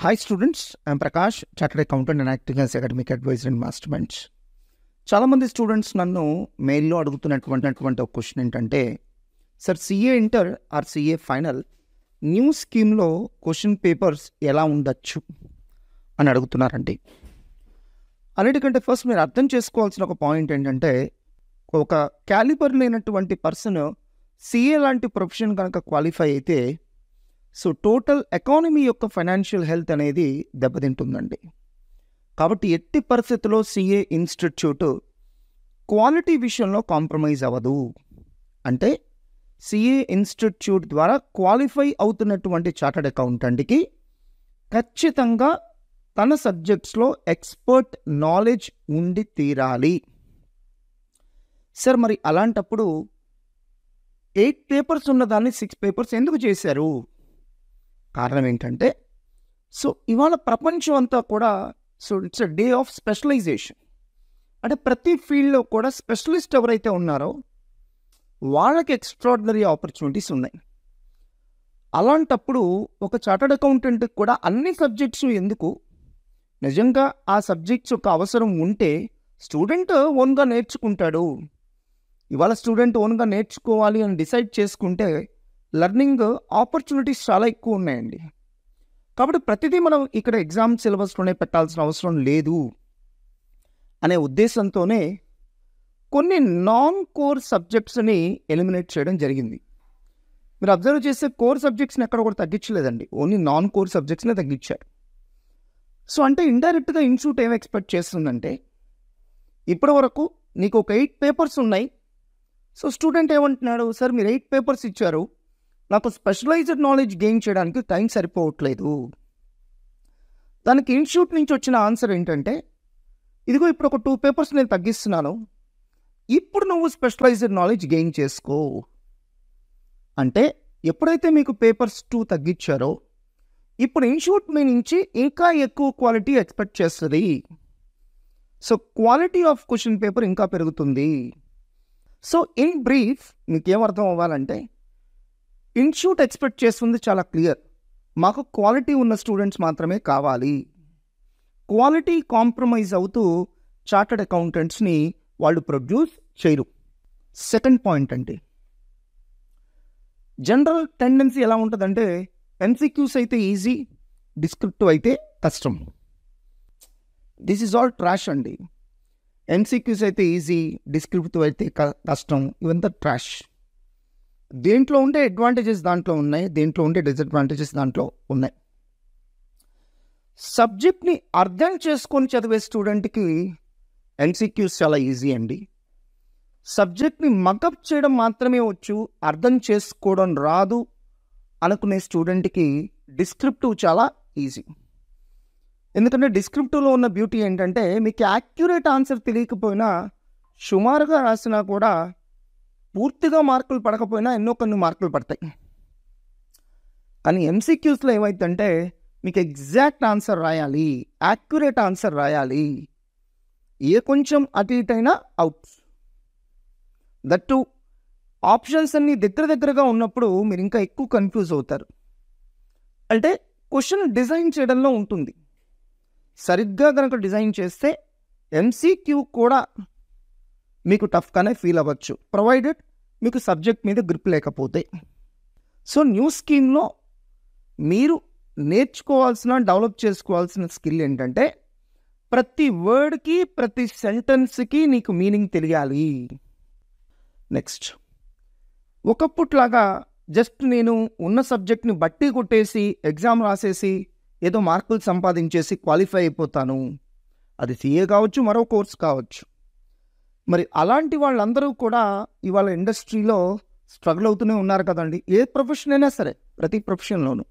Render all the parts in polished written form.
Hi students, I'm Prakash, Chartered Accountant and acting as academic advisor in Masterminds. చాలామంది students నన్ను మెయిల్లో అడుగుతున్నటువంటి ఒక క్వశ్చన్ ఏంటంటే, sir CA inter or CA final new స్కీమ్లో question papers ఎలా ఉండొచ్చు అని అడుగుతున్నారండి. అన్నిటికంటే ఫస్ట్ మీరు అర్థం చేసుకోవాల్సిన ఒక పాయింట్ ఏంటంటే, ఒక క్యాలిబర్ లేనటువంటి పర్సన్ సిఏ లాంటి ప్రొఫెషన్ కనుక క్వాలిఫై అయితే సో టోటల్ ఎకానమీ యొక్క ఫైనాన్షియల్ హెల్త్ అనేది దెబ్బతింటుందండి. కాబట్టి ఎట్టి పరిస్థితుల్లో సిఏ ఇన్స్టిట్యూట్ క్వాలిటీ విషయంలో కాంప్రమైజ్ అవ్వదు. అంటే సిఏ ఇన్స్టిట్యూట్ ద్వారా క్వాలిఫై అవుతున్నటువంటి చార్టర్డ్ అకౌంటెంట్కి ఖచ్చితంగా తన సబ్జెక్ట్స్లో ఎక్స్పర్ట్ నాలెడ్జ్ ఉండి తీరాలి. సార్ మరి అలాంటప్పుడు 8 పేపర్స్ ఉన్నదాన్ని 6 పేపర్స్ ఎందుకు చేశారు? కారణం ఏంటంటే, సో ఇవాళ ప్రపంచం అంతా కూడా it's a day of specialisation. అంటే ప్రతి ఫీల్డ్లో కూడా స్పెషలిస్ట్ ఎవరైతే ఉన్నారో వాళ్ళకి ఎక్స్ట్రాడినరీ ఆపర్చునిటీస్ ఉన్నాయి. అలాంటప్పుడు ఒక చార్టర్డ్ అకౌంటెంట్కి కూడా అన్ని సబ్జెక్ట్స్ ఎందుకు? నిజంగా ఆ సబ్జెక్ట్స్ యొక్క అవసరం ఉంటే స్టూడెంట్ ఓన్గా నేర్చుకుంటాడు. ఇవాళ స్టూడెంట్ ఓన్గా నేర్చుకోవాలి అని డిసైడ్ చేసుకుంటే లెర్నింగ్ ఆపర్చునిటీస్ చాలా ఎక్కువ ఉన్నాయండి. కాబట్టి ప్రతిదీ మనం ఇక్కడ ఎగ్జామ్ సిలబస్లోనే పెట్టాల్సిన అవసరం లేదు అనే ఉద్దేశంతోనే కొన్ని నాన్ కోర్ సబ్జెక్ట్స్ని ఎలిమినేట్ చేయడం జరిగింది. మీరు అబ్జర్వ్ చేస్తే కోర్ సబ్జెక్ట్స్ని ఎక్కడ కూడా తగ్గించలేదండి, ఓన్లీ నాన్ కోర్ సబ్జెక్ట్స్నే తగ్గించారు. సో అంటే ఇండైరెక్ట్గా ఇన్స్టిట్యూట్ ఏం ఎక్స్పెక్ట్ చేస్తుందంటే, ఇప్పటి వరకు నీకు ఒక 8 పేపర్స్ ఉన్నాయి. సో స్టూడెంట్ ఏమంటున్నాడు, సార్ మీరు 8 పేపర్స్ ఇచ్చారు, నాకు స్పెషలైజ్డ్ నాలెడ్జ్ గెయిన్ చేయడానికి టైం సరిపోవట్లేదు. దానికి ఇన్స్టిట్యూట్ నుంచి వచ్చిన ఆన్సర్ ఏంటంటే, ఇదిగో ఇప్పుడు ఒక 2 పేపర్స్ నేను తగ్గిస్తున్నాను, ఇప్పుడు నువ్వు స్పెషలైజ్డ్ నాలెడ్జ్ గెయిన్ చేసుకో. అంటే ఎప్పుడైతే మీకు పేపర్స్ 2 తగ్గించారో ఇప్పుడు ఇన్స్టిట్యూట్ మీ నుంచి ఇంకా ఎక్కువ క్వాలిటీ ఎక్స్పెక్ట్ చేస్తుంది. So quality of question paper ఇంకా పెరుగుతుంది. సో ఇన్ బ్రీఫ్ మీకు ఏమర్థం అవ్వాలంటే, ఇన్స్టిట్యూట్ ఎక్స్పెక్ట్ చేస్తుంది చాలా క్లియర్, మాకు క్వాలిటీ ఉన్న స్టూడెంట్స్ మాత్రమే కావాలి. క్వాలిటీ కాంప్రమైజ్ అవుతూ చార్టర్డ్ అకౌంటెంట్స్ని వాళ్ళు ప్రొడ్యూస్ చేయరు. సెకండ్ పాయింట్ అండి, జనరల్ టెండెన్సీ ఎలా ఉంటుందంటే, ఎంసీక్యూస్ అయితే ఈజీ, డిస్క్రిప్టివ్ అయితే కష్టం. దిస్ ఈజ్ ఆల్ ట్రాష్ అండి. ఎంసీక్యూస్ అయితే ఈజీ, డిస్క్రిప్టివ్ అయితే కష్టం, ఇవంతా ట్రాష్. దేంట్లో ఉండే అడ్వాంటేజెస్ దాంట్లో ఉన్నాయి, దేంట్లో ఉండే డిసడ్వాంటేజెస్ దాంట్లో ఉన్నాయి. సబ్జెక్ట్ని అర్థం చేసుకొని చదివే స్టూడెంట్కి ఎంసీక్యూస్ చాలా ఈజీ అండి. సబ్జెక్ట్ని మకప్ చేయడం మాత్రమే వచ్చు, అర్థం చేసుకోవడం రాదు అనుకునే స్టూడెంట్కి డిస్క్రిప్టివ్ చాలా ఈజీ. ఎందుకంటే డిస్క్రిప్టివ్లో ఉన్న బ్యూటీ ఏంటంటే, మీకు యాక్యురేట్ ఆన్సర్ తెలియకపోయినా సుమారుగా రాసినా కూడా పూర్తిగా మార్కులు పడకపోయినా ఎన్నో కొన్ని మార్కులు పడతాయి. కానీ ఎంసీక్యూస్లో ఏమైందంటే, మీకు ఎగ్జాక్ట్ ఆన్సర్ రాయాలి, యాక్యురేట్ ఆన్సర్ రాయాలి, ఏ కొంచెం అటు ఇటైనా అవుట్. దట్టు ఆప్షన్స్ అన్నీ దగ్గరగా ఉన్నప్పుడు మీరు ఇంకా ఎక్కువ కన్ఫ్యూజ్ అవుతారు. అంటే క్వశ్చన్ డిజైన్ చేయడంలో ఉంటుంది. సరిగ్గా కనుక డిజైన్ చేస్తే ఎంసీక్యూ కూడా మీకు టఫ్గానే ఫీల్ అవ్వచ్చు, ప్రొవైడెడ్ మీకు సబ్జెక్ట్ మీద గ్రిప్ లేకపోతే. సో న్యూ స్కీమ్లో మీరు నేర్చుకోవాల్సిన, డెవలప్ చేసుకోవాల్సిన స్కిల్ ఏంటంటే, ప్రతి వర్డ్కి ప్రతి సెంటెన్స్కి నీకు మీనింగ్ తెలియాలి. నెక్స్ట్, ఒకప్పుట్లాగా జస్ట్ నేను ఉన్న సబ్జెక్ట్ని బట్టి కొట్టేసి ఎగ్జామ్ రాసేసి ఏదో మార్కులు సంపాదించేసి క్వాలిఫై అయిపోతాను, అది సిఏ కావచ్చు, మరో కోర్స్ కావచ్చు. మరి అలాంటి వాళ్ళందరూ కూడా ఇవాళ ఇండస్ట్రీలో స్ట్రగుల్ అవుతూనే ఉన్నారు కదండి. ఏ ప్రొఫెషన్ అయినా సరే, ప్రతి ప్రొఫెషన్లోనూ.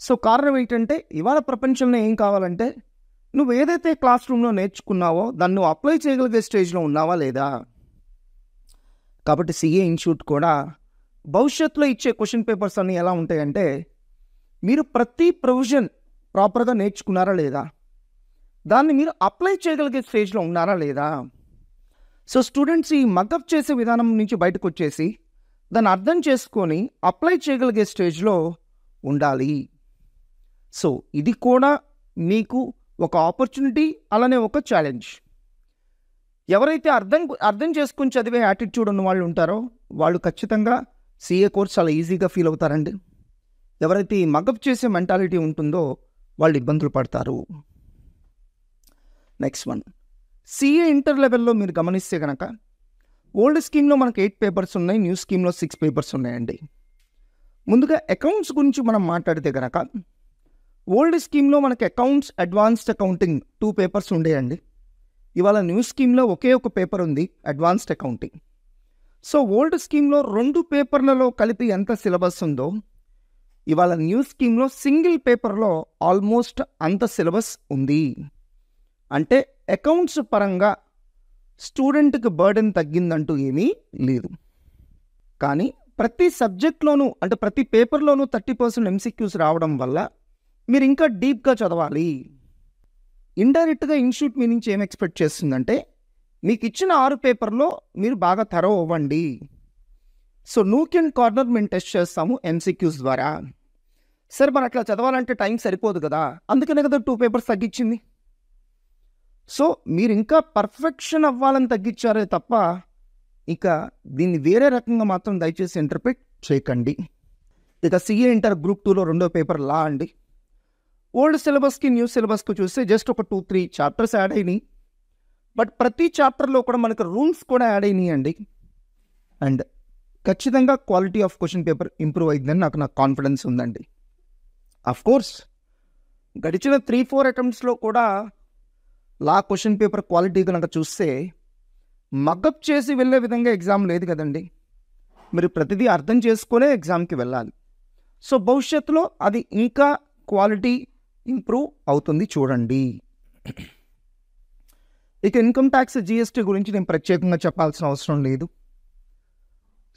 సో కారణం ఏంటంటే, ఇవాళ ప్రపంచంలో ఏం కావాలంటే, నువ్వు ఏదైతే క్లాస్ రూమ్లో నేర్చుకున్నావో దాన్ని నువ్వు అప్లై చేయగలిగే స్టేజ్లో ఉన్నావా లేదా. కాబట్టి సిఏ ఇన్స్టిట్యూట్ కూడా భవిష్యత్తులో ఇచ్చే క్వశ్చన్ పేపర్స్ అన్నీ ఎలా ఉంటాయంటే, మీరు ప్రతి ప్రొవిజన్ ప్రాపర్గా నేర్చుకున్నారా లేదా, దాన్ని మీరు అప్లై చేయగలిగే స్టేజ్లో ఉన్నారా లేదా. సో స్టూడెంట్స్ ఈ మకప్ చేసే విధానం నుంచి బయటకు వచ్చేసి దాన్ని అర్థం చేసుకొని అప్లై చేయగలిగే స్టేజ్లో ఉండాలి. సో ఇది కూడా మీకు ఒక ఆపర్చునిటీ, అలానే ఒక ఛాలెంజ్. ఎవరైతే అర్థం చేసుకుని చదివే యాటిట్యూడ్ ఉన్న వాళ్ళు ఉంటారో వాళ్ళు ఖచ్చితంగా సిఏ కోర్స్ చాలా ఈజీగా ఫీల్ అవుతారండి. ఎవరైతే ఈ మగప్ చేసే మెంటాలిటీ ఉంటుందో వాళ్ళు ఇబ్బందులు పడతారు. నెక్స్ట్ వన్, సిఏ ఇంటర్ లెవెల్లో మీరు గమనిస్తే కనుక ఓల్డ్ స్కీమ్లో మనకు 8 పేపర్స్ ఉన్నాయి, న్యూ స్కీమ్లో 6 పేపర్స్ ఉన్నాయండి. ముందుగా అకౌంట్స్ గురించి మనం మాట్లాడితే కనుక ఓల్డ్ స్కీమ్లో మనకి అకౌంట్స్, అడ్వాన్స్డ్ అకౌంటింగ్ 2 పేపర్స్ ఉండేయండి. ఇవాళ న్యూ స్కీమ్లో ఒకే ఒక పేపర్ ఉంది, అడ్వాన్స్డ్ అకౌంటింగ్. సో ఓల్డ్ స్కీమ్లో 2 పేపర్లలో కలిపి ఎంత సిలబస్ ఉందో ఇవాళ న్యూ స్కీమ్లో సింగిల్ పేపర్లో ఆల్మోస్ట్ అంత సిలబస్ ఉంది. అంటే అకౌంట్స్ పరంగా స్టూడెంట్కి బర్డెన్ తగ్గిందంటూ ఏమీ లేదు. కానీ ప్రతి సబ్జెక్ట్లోనూ అంటే ప్రతి పేపర్లోనూ 30% ఎంసీక్యూస్ రావడం వల్ల మీరు ఇంకా డీప్గా చదవాలి. ఇండైరెక్ట్గా ఇన్స్టిట్యూట్ మీ నుంచి ఏం ఎక్స్పెక్ట్ చేస్తుందంటే మీకు ఇచ్చిన 6 పేపర్లో మీరు బాగా థరో అవ్వండి. సో నూక్ అండ్ కార్నర్ మేము టెస్ట్ చేస్తాము ఎంసీక్యూస్ ద్వారా. సరే మరి అట్లా చదవాలంటే టైం సరిపోదు కదా, అందుకనే కదా 2 పేపర్స్ తగ్గించింది. సో మీరు ఇంకా పర్ఫెక్షన్ అవ్వాలని తగ్గించారే తప్ప ఇక దీన్ని వేరే రకంగా మాత్రం దయచేసి ఇంటర్ప్రిట్ చేయకండి. ఇక సిఏ ఇంటర్ గ్రూప్ 2లో 2వ పేపర్ లా అండి. ఓల్డ్ సిలబస్కి న్యూ సిలబస్కి చూస్తే జస్ట్ ఒక 2-3 చాప్టర్స్ యాడ్ అయినాయి. బట్ ప్రతి చాప్టర్లో కూడా మనకు రూల్స్ కూడా యాడ్ అయినాయి అండి. అండ్ ఖచ్చితంగా quality of question paper improve అయిందని నాకు కాన్ఫిడెన్స్ ఉందండి. కోర్స్ గడిచిన 3-4 అటెంప్ట్స్లో కూడా లా క్వశ్చన్ పేపర్ క్వాలిటీ కనుక చూస్తే మగ్గప్ చేసి వెళ్ళే విధంగా ఎగ్జామ్ లేదు కదండి. మీరు ప్రతిదీ అర్థం చేసుకునే ఎగ్జామ్కి వెళ్ళాలి. సో భవిష్యత్తులో అది ఇంకా క్వాలిటీ ఇంప్రూవ్ అవుతుంది చూడండి. ఇక ఇన్కమ్ ట్యాక్స్, జిఎస్టీ గురించి నేను ప్రత్యేకంగా చెప్పాల్సిన అవసరం లేదు.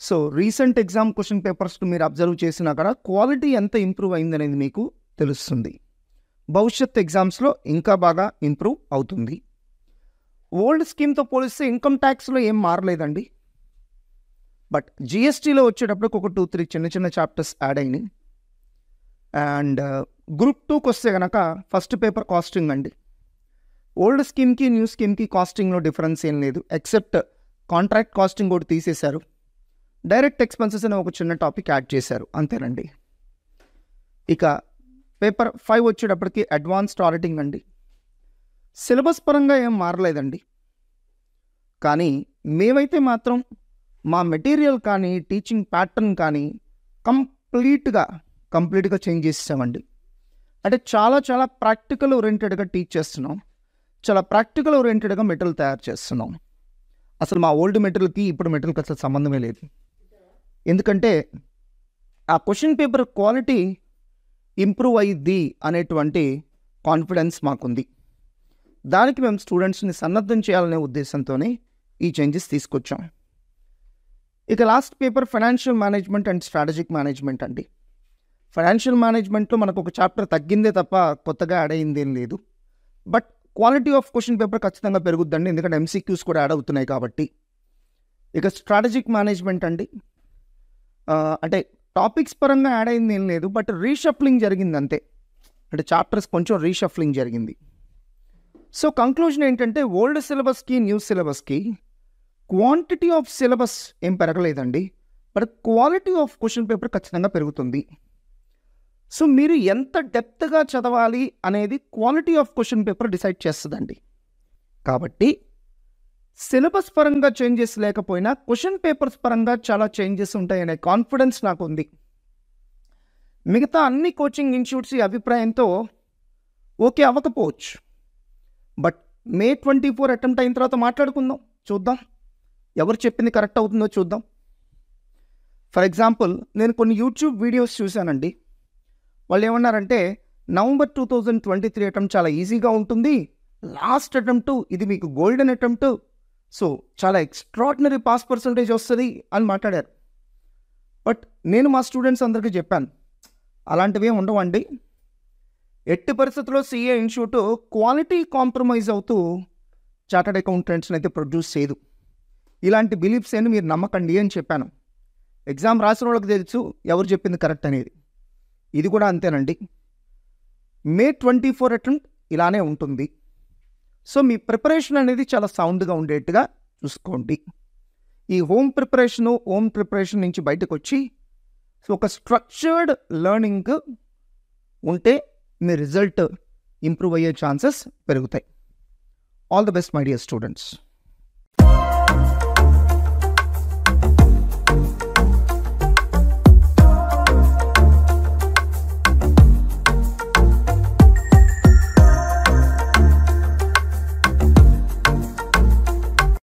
So recent exam question papers మీరు అబ్జర్వ్ చేసినా కూడా క్వాలిటీ ఎంత ఇంప్రూవ్ అయిందనేది మీకు తెలుస్తుంది. భవిష్యత్ ఎగ్జామ్స్లో ఇంకా బాగా ఇంప్రూవ్ అవుతుంది. ఓల్డ్ స్కీమ్తో పోలిస్తే ఇన్కమ్ ట్యాక్స్లో ఏం మారలేదండి. బట్ జిఎస్టీలో వచ్చేటప్పటికి ఒక 2-3 చిన్న చాప్టర్స్ యాడ్ అయినాయి. అండ్ గ్రూప్ 2కి వస్తే కనుక ఫస్ట్ పేపర్ కాస్టింగ్ అండి. ఓల్డ్ స్కీమ్కి న్యూ స్కీమ్కి కాస్టింగ్లో డిఫరెన్స్ ఏం లేదు, ఎక్సెప్ట్ కాంట్రాక్ట్ కాస్టింగ్ కూడా తీసేశారు. డైరెక్ట్ ఎక్స్పెన్సెస్ అనే ఒక చిన్న టాపిక్ యాడ్ చేశారు, అంతేనండి. ఇక పేపర్ 5 వచ్చేటప్పటికి అడ్వాన్స్డ్ ఆడిటింగ్ అండి. సిలబస్ పరంగా ఏం మారలేదండి. కానీ మేమైతే మాత్రం మా మెటీరియల్ కానీ టీచింగ్ ప్యాటర్న్ కానీ కంప్లీట్గా చేంజ్ చేసామండి. అంటే చాలా ప్రాక్టికల్ ఓరియంటెడ్గా టీచ్ చేస్తున్నాం, చాలా ప్రాక్టికల్ ఓరియంటెడ్గా మెటీరియల్ తయారు చేస్తున్నాం. అసలు మా ఓల్డ్ మెటీరియల్కి ఇప్పుడు మెటీరియల్కి అసలు సంబంధమే లేదు. ఎందుకంటే ఆ క్వశ్చన్ పేపర్ క్వాలిటీ ఇంప్రూవ్ అయ్యిద్ది అనేటువంటి కాన్ఫిడెన్స్ మాకుంది. దానికి మేము స్టూడెంట్స్ని సన్నద్ధం చేయాలనే ఉద్దేశంతోనే ఈ చేంజెస్ తీసుకొచ్చాం. ఇక last paper financial management and strategic management అండి. ఫైనాన్షియల్ మేనేజ్మెంట్లో మనకు ఒక చాప్టర్ తగ్గిందే తప్ప కొత్తగా యాడ్ అయ్యింది ఏం లేదు. But quality of question paper ఖచ్చితంగా పెరుగుద్దండి, ఎందుకంటే ఎంసీక్యూస్ కూడా యాడ్ అవుతున్నాయి కాబట్టి. ఇక స్ట్రాటజిక్ మేనేజ్మెంట్ అండి, అంటే టాపిక్స్ పరంగా యాడ్ అయింది ఏం లేదు, బట్ రీషఫ్లింగ్ జరిగింది అంతే. అంటే చాప్టర్స్ కొంచెం రీషఫ్లింగ్ జరిగింది. సో కంక్లూజన్ ఏంటంటే ఓల్డ్ సిలబస్కి న్యూ సిలబస్కి క్వాంటిటీ ఆఫ్ సిలబస్ ఏం పెరగలేదండి, but quality of question paper ఖచ్చితంగా పెరుగుతుంది. సో మీరు ఎంత డెప్త్గా చదవాలి అనేది quality of question paper decide చేస్తుందండి. కాబట్టి సిలబస్ పరంగా చేంజెస్ లేకపోయినా క్వశ్చన్ పేపర్స్ పరంగా చాలా చేంజెస్ ఉంటాయనే కాన్ఫిడెన్స్ నాకు ఉంది. మిగతా అన్ని కోచింగ్ ఇన్స్టిట్యూట్స్ ఈ అభిప్రాయంతో ఓకే అవ్వకపోవచ్చు. బట్ May 24 అటెంప్ట్ అయిన తర్వాత మాట్లాడుకుందాం, చూద్దాం ఎవరు చెప్పింది కరెక్ట్ అవుతుందో చూద్దాం. ఫర్ ఎగ్జాంపుల్ నేను కొన్ని యూట్యూబ్ వీడియోస్ చూశానండి. వాళ్ళు ఏమన్నారంటే November 2023 అటెంప్ట్ చాలా ఈజీగా ఉంటుంది, లాస్ట్ అటెంప్ట్ ఇది మీకు గోల్డెన్ అటెంప్ట్, సో చాలా ఎక్స్ట్రాడినరీ పాస్ పర్సంటేజ్ వస్తుంది అని మాట్లాడారు. బట్ నేను మా స్టూడెంట్స్ అందరికీ చెప్పాను, అలాంటివి ఉండవండి. ఎట్టి పరిస్థితుల్లో సిఏ ఇన్స్టిట్యూట్ క్వాలిటీ కాంప్రమైజ్ అవుతూ చార్టర్డ్ అకౌంటెంట్స్ని అయితే ప్రొడ్యూస్ చేయదు. ఇలాంటి బిలీఫ్స్ అని మీరు నమ్మకండి అని చెప్పాను. ఎగ్జామ్ రాసిన వాళ్ళకి తెలుసు ఎవరు చెప్పింది కరెక్ట్ అనేది. ఇది కూడా అంతేనండి. మే 24 అటెంప్ట్ ఇలానే ఉంటుంది. సో మీ ప్రిపరేషన్ అనేది చాలా సౌండ్గా ఉండేట్టుగా చూసుకోండి. ఈ హోమ్ ప్రిపరేషన్ నుంచి బయటకు వచ్చి ఒక స్ట్రక్చర్డ్ లెర్నింగ్ ఉంటే మీ రిజల్ట్ ఇంప్రూవ్ అయ్యే ఛాన్సెస్ పెరుగుతాయి. All the best my dear students.